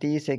30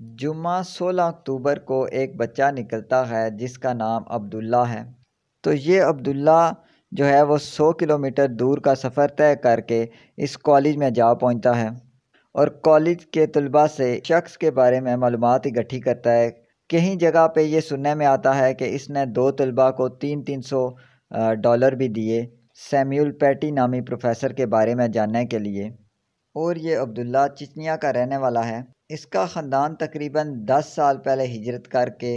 جمعہ 16 اکتوبر کو ایک بچہ نکلتا ہے جس کا نام عبداللہ ہے۔ تو یہ عبداللہ جو ہے وہ 100 کلومیٹر دور کا سفر طے کر کے اس کالج میں جا پہنچتا ہے اور کالج کے طلباء سے شخص کے بارے میں معلومات اکٹھی کرتا ہے۔ کہیں جگہ پہ یہ سننے میں آتا ہے کہ اس نے 2 طلباء کو $300 بھی دیے سیمیول پیٹی نامی پروفیسر کے بارے میں جاننے کے لیے۔ اور یہ عبداللہ چچنیا کا رہنے والا ہے۔ اس کا خاندان تقریباً 10 سال پہلے ہجرت کر کے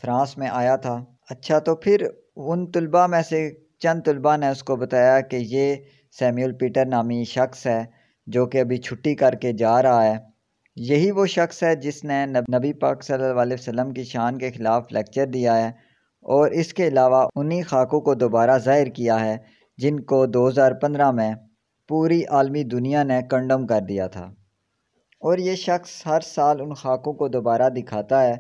فرانس میں آیا تھا۔ اچھا، تو پھر ان طلباء میں سے چند طلباء نے اس کو بتایا کہ یہ سیمیول پیٹر نامی شخص ہے جو کہ ابھی چھٹی کر کے جا رہا ہے۔ یہی وہ شخص ہے جس نے نبی پاک صلی اللہ علیہ وسلم کی شان کے خلاف لیکچر دیا ہے اور اس کے علاوہ انہی خاکوں کو دوبارہ ظاہر کیا ہے جن کو 2015 میں پوری عالمی دنیا نے کنڈم کر دیا تھا۔ اور یہ شخص ہر سال ان خاکوں کو دوبارہ دکھاتا ہے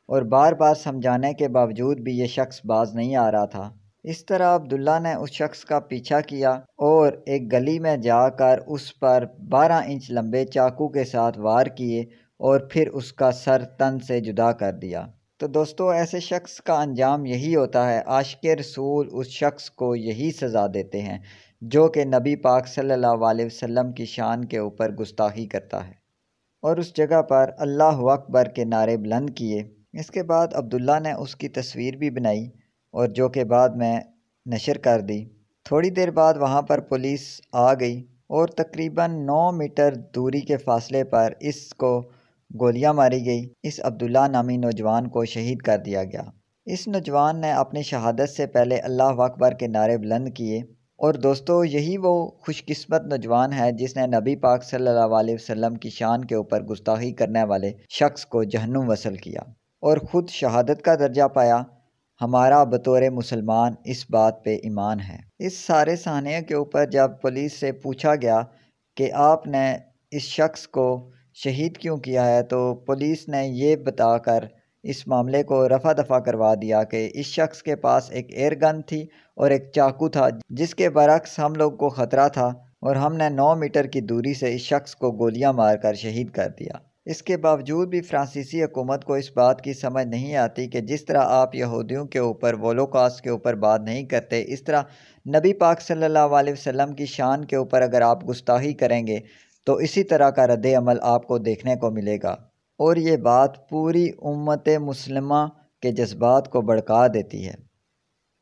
اور بار بار سمجھانے کے باوجود بھی یہ شخص باز نہیں آ رہا تھا۔ اس طرح عبداللہ نے اس شخص کا پیچھا کیا اور ایک گلی میں جا کر اس پر 12 انچ لمبے چاقو کے ساتھ وار کیے اور پھر اس کا سر تن سے جدا کر دیا۔ تو دوستو، ایسے شخص کا انجام یہی ہوتا ہے۔ عاشق رسول اس شخص کو یہی سزا دیتے ہیں جو کہ نبی پاک صلی اللہ علیہ وسلم کی شان کے اوپر گستاخی کرتا ہے اور اس جگہ پر اللہ اکبر کے نعرے بلند کیے۔ اس کے بعد عبداللہ نے اس کی تصویر بھی بنائی اور جو کہ بعد میں نشر کر دی۔ تھوڑی دیر بعد وہاں پر پولیس آ گئی اور تقریباً 9 میٹر دوری کے فاصلے پر اس کو گولیاں ماری گئی۔ اس عبداللہ نامی نوجوان کو شہید کر دیا گیا۔ اس نوجوان نے اپنی شہادت سے پہلے اللہ اکبر کے نعرے بلند کیے اور دوستو، یہی وہ خوش قسمت نوجوان ہے جس نے نبی پاک صلی اللہ علیہ وسلم کی شان کے اوپر گستاخی کرنے والے شخص کو جہنم وصل کیا اور خود شہادت کا درجہ پایا۔ ہمارا بطور مسلمان اس بات پہ ایمان ہے۔ اس سارے سہانے کے اوپر جب پولیس سے پوچھا گیا کہ آپ نے اس شخص کو شہید کیوں کیا ہے، تو پولیس نے یہ بتا کر اس معاملے کو رفع دفع کروا دیا کہ اس شخص کے پاس ایک ایئر گن تھی اور ایک چاقو تھا جس کے برعکس ہم لوگ کو خطرہ تھا اور ہم نے 9 میٹر کی دوری سے اس شخص کو گولیاں مار کر شہید کر دیا۔ اس کے باوجود بھی فرانسیسی حکومت کو اس بات کی سمجھ نہیں آتی کہ جس طرح آپ یہودیوں کے اوپر ہولوکاسٹ کے اوپر بات نہیں کرتے، اس طرح نبی پاک صلی اللہ علیہ وسلم کی شان کے اوپر اگر آپ گستاخی کریں گے تو اسی طرح کا رد عمل آپ کو دیکھنے کو ملے گا۔ اور یہ بات پوری امت مسلمہ کے جذبات کو بھڑکا دیتی ہے۔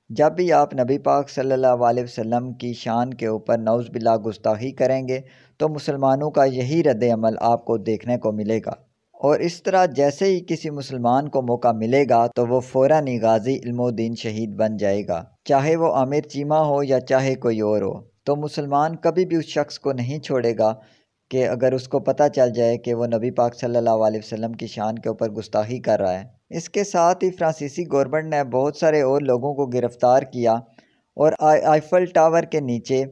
جب بھی آپ نبی پاک صلی اللہ علیہ وسلم کی شان کے اوپر نعوذ باللہ گستاخی کریں گے تو مسلمانوں کا یہی رد عمل آپ کو دیکھنے کو ملے گا، اور اس طرح جیسے ہی کسی مسلمان کو موقع ملے گا تو وہ فوراً ہی غازی علم و دین شہید بن جائے گا، چاہے وہ عامر چیمہ ہو یا چاہے کوئی اور ہو۔ تو مسلمان کبھی بھی اس شخص کو نہیں چھوڑے گا کہ اگر اس کو پتہ چل جائے کہ وہ نبی پاک صلی اللہ علیہ وسلم کی شان کے اوپر گستاخی کر رہا ہے۔ اس کے ساتھ ہی فرانسیسی گورنمنٹ نے بہت سارے اور لوگوں کو گرفتار کیا اور آئیفل ٹاور کے نیچے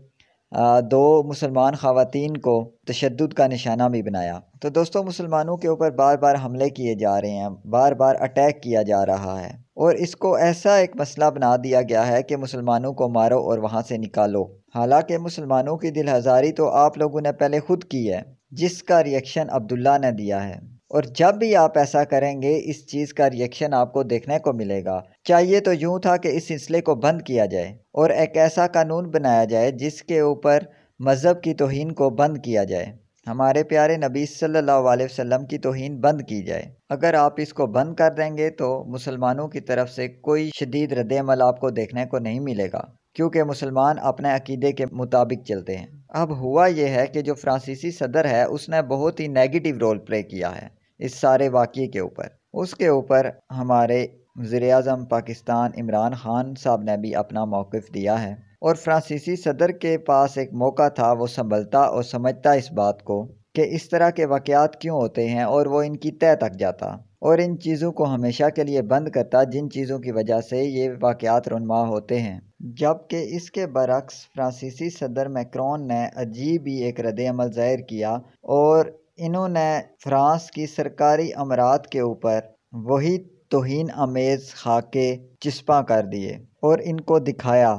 2 مسلمان خواتین کو تشدد کا نشانہ بھی بنایا۔ تو دوستوں، مسلمانوں کے اوپر بار بار حملے کیے جا رہے ہیں، بار بار اٹیک کیا جا رہا ہے اور اس کو ایسا ایک مسئلہ بنا دیا گیا ہے کہ مسلمانوں کو مارو اور وہاں سے نکالو۔ حالانکہ مسلمانوں کی دل ہزاری تو آپ لوگوں نے پہلے خود کی ہے، جس کا ریئیکشن عبداللہ نے دیا ہے، اور جب بھی آپ ایسا کریں گے اس چیز کا ریئیکشن آپ کو دیکھنے کو ملے گا۔ چاہیے تو یوں تھا کہ اس سلسلے کو بند کیا جائے اور ایک ایسا قانون بنایا جائے جس کے اوپر مذہب کی توہین کو بند کیا جائے، ہمارے پیارے نبی صلی اللہ علیہ وسلم کی توہین بند کی جائے۔ اگر آپ اس کو بند کر دیں گے تو مسلمانوں کی طرف سے کوئی شدید رد عمل آپ کو دیکھنے کو نہیں ملے گا، کیونکہ مسلمان اپنے عقیدے کے مطابق چلتے ہیں۔ اب ہوا یہ ہے کہ جو فرانسیسی صدر ہے اس نے بہت ہی نیگیٹو رول پلے کیا ہے اس سارے واقعے کے اوپر۔ اس کے اوپر ہمارے وزیر اعظم پاکستان عمران خان صاحب نے بھی اپنا موقف دیا ہے، اور فرانسیسی صدر کے پاس ایک موقع تھا، وہ سنبھلتا اور سمجھتا اس بات کو کہ اس طرح کے واقعات کیوں ہوتے ہیں اور وہ ان کی تہہ تک جاتا اور ان چیزوں کو ہمیشہ کے لیے بند کرتا جن چیزوں کی وجہ سے یہ واقعات رونما ہوتے ہیں۔ جبکہ اس کے برعکس فرانسیسی صدر میکرون نے عجیب ہی ایک رد عمل ظاہر کیا اور انہوں نے فرانس کی سرکاری امارات کے اوپر وہی توہین آمیز خاکے چسپاں کر دیے اور ان کو دکھایا،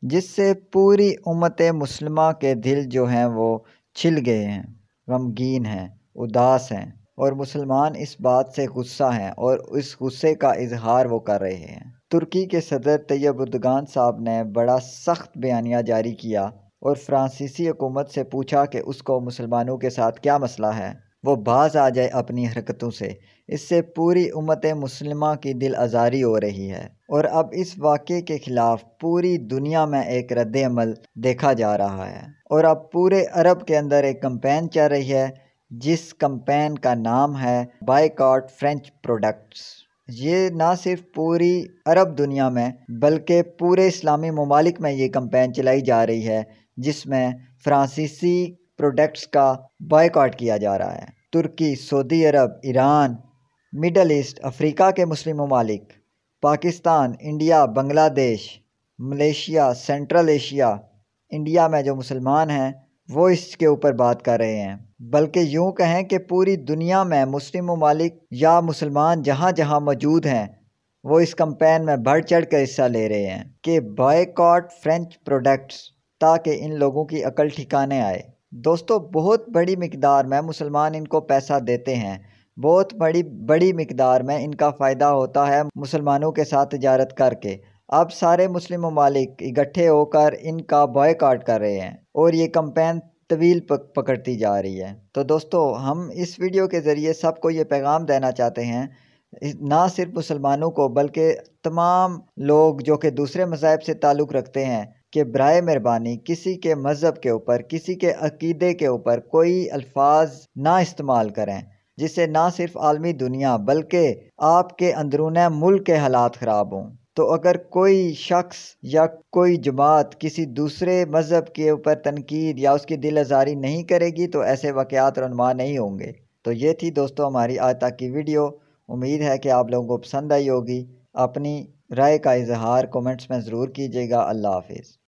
جس سے پوری امت مسلمہ کے دل جو ہیں وہ چھل گئے ہیں، غمگین ہیں، اداس ہیں اور مسلمان اس بات سے غصہ ہیں اور اس غصے کا اظہار وہ کر رہے ہیں۔ ترکی کے صدر طیب اردگان صاحب نے بڑا سخت بیانیہ جاری کیا اور فرانسیسی حکومت سے پوچھا کہ اس کو مسلمانوں کے ساتھ کیا مسئلہ ہے، وہ باز آ جائے اپنی حرکتوں سے۔ اس سے پوری امت مسلمہ کی دل آزاری ہو رہی ہے اور اب اس واقعے کے خلاف پوری دنیا میں ایک رد عمل دیکھا جا رہا ہے، اور اب پورے عرب کے اندر ایک کمپین چل رہی ہے جس کمپین کا نام ہے بائیکاٹ فرینچ پروڈکٹس۔ یہ نہ صرف پوری عرب دنیا میں بلکہ پورے اسلامی ممالک میں یہ کمپین چلائی جا رہی ہے جس میں فرانسیسی پروڈکٹس کا بائیکاٹ کیا جا رہا ہے۔ ترکی، سعودی عرب، ایران، مڈل ایسٹ، افریقہ کے مسلم ممالک، پاکستان، انڈیا، بنگلہ دیش، ملیشیا، سینٹرل ایشیا، انڈیا میں جو مسلمان ہیں وہ اس کے اوپر بات کر رہے ہیں، بلکہ یوں کہیں کہ پوری دنیا میں مسلم ممالک یا مسلمان جہاں جہاں موجود ہیں وہ اس کمپین میں بڑھ چڑھ کر حصہ لے رہے ہیں کہ بائیکاٹ فرینچ پروڈکٹس، تاکہ ان لوگوں کی عقل ٹھکانے آئے۔ دوستو، بہت بڑی مقدار میں مسلمان ان کو پیسہ دیتے ہیں، بہت بڑی مقدار میں ان کا فائدہ ہوتا ہے مسلمانوں کے ساتھ تجارت کر کے۔ اب سارے مسلم ممالک اکٹھے ہو کر ان کا بائیکاٹ کر رہے ہیں اور یہ کمپین طویل پکڑتی جا رہی ہے۔ تو دوستو، ہم اس ویڈیو کے ذریعے سب کو یہ پیغام دینا چاہتے ہیں، نہ صرف مسلمانوں کو بلکہ تمام لوگ جو کہ دوسرے مذاہب سے تعلق رکھتے ہیں، کہ برائے مہربانی کسی کے مذہب کے اوپر، کسی کے عقیدے کے اوپر کوئی الفاظ نہ استعمال کریں جس سے نہ صرف عالمی دنیا بلکہ آپ کے اندرون ملک کے حالات خراب ہوں۔ تو اگر کوئی شخص یا کوئی جماعت کسی دوسرے مذہب کے اوپر تنقید یا اس کی دل آزاری نہیں کرے گی تو ایسے واقعات رونما نہیں ہوں گے۔ تو یہ تھی دوستو ہماری آج تک کی ویڈیو، امید ہے کہ آپ لوگوں کو پسند آئی ہوگی۔ اپنی رائے کا اظہار کومنٹس میں ضرور کیجیے گا۔ اللہ حافظ۔